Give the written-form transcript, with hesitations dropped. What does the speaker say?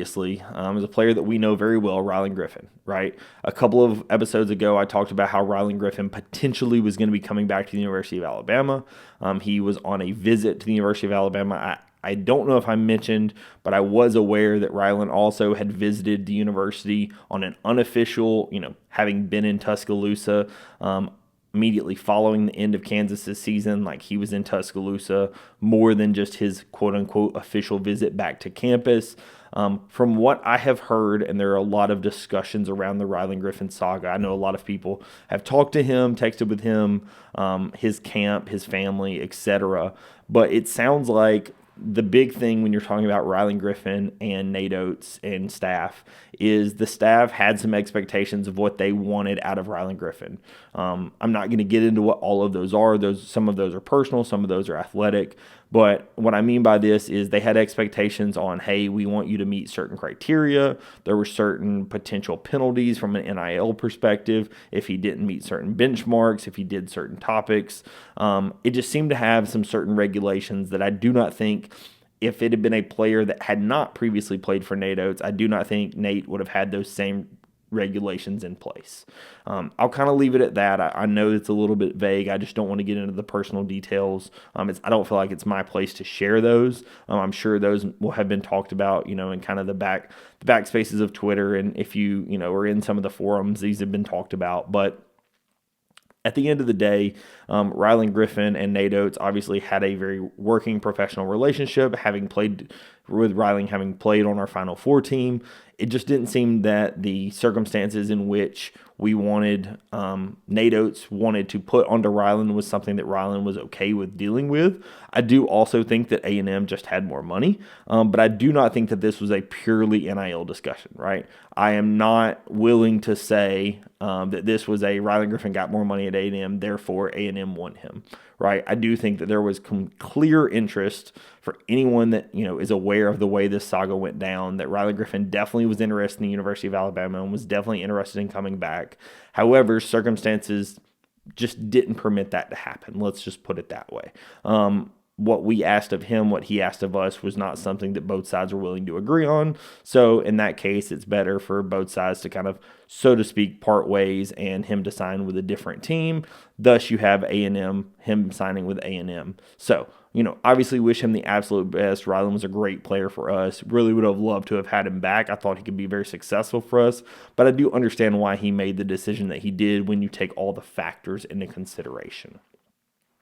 Obviously, is a player that we know very well, Rylan Griffen, right? A couple of episodes ago, I talked about how Rylan Griffen potentially was going to be coming back to the University of Alabama. He was on a visit to the University of Alabama. I don't know if I mentioned, but I was aware that Rylan also had visited the university on an unofficial, having been in Tuscaloosa immediately following the end of Kansas's season. Like, he was in Tuscaloosa more than just his quote-unquote official visit back to campus. From what I have heard, and there are a lot of discussions around the Rylan Griffen saga, I know a lot of people have talked to him, texted with him, his camp, his family, etc. But it sounds like the big thing when you're talking about Rylan Griffen and Nate Oates and staff is the staff had some expectations of what they wanted out of Rylan Griffen. I'm not going to get into what all of those are. Some of those are personal, some of those are athletic. But what I mean by this is they had expectations on, hey, we want you to meet certain criteria. There were certain potential penalties from an NIL perspective if he didn't meet certain benchmarks, if he did certain topics. It just seemed to have some certain regulations that I do not think, if it had been a player that had not previously played for Nate Oates, I do not think Nate would have had those same regulations in place. I'll kind of leave it at that. I know it's a little bit vague. I just don't want to get into the personal details. I don't feel like it's my place to share those. I'm sure those will have been talked about, in kind of the back spaces of Twitter. And if you are in some of the forums, these have been talked about. But at the end of the day, Rylan Griffen and Nate Oates obviously had a very working professional relationship, having played on our Final Four team. It just didn't seem that the circumstances in which we wanted, Nate Oates wanted to put onto Rylan was something that Rylan was okay with dealing with. I do also think that A&M just had more money, but I do not think that this was a purely NIL discussion, right? I am not willing to say that this was a Rylan Griffen got more money at A&M, therefore A&M won him, right? I do think that there was clear interest for anyone that is aware of the way this saga went down, that Rylan Griffen definitely was interested in the University of Alabama and was definitely interested in coming back. However, circumstances just didn't permit that to happen. Let's just put it that way. What we asked of him, what he asked of us, was not something that both sides were willing to agree on. So in that case, it's better for both sides to kind of, so to speak, part ways and him to sign with a different team. Thus, you have A&M, him signing with A&M. So, obviously wish him the absolute best. Rylan was a great player for us. Really would have loved to have had him back. I thought he could be very successful for us. But I do understand why he made the decision that he did when you take all the factors into consideration.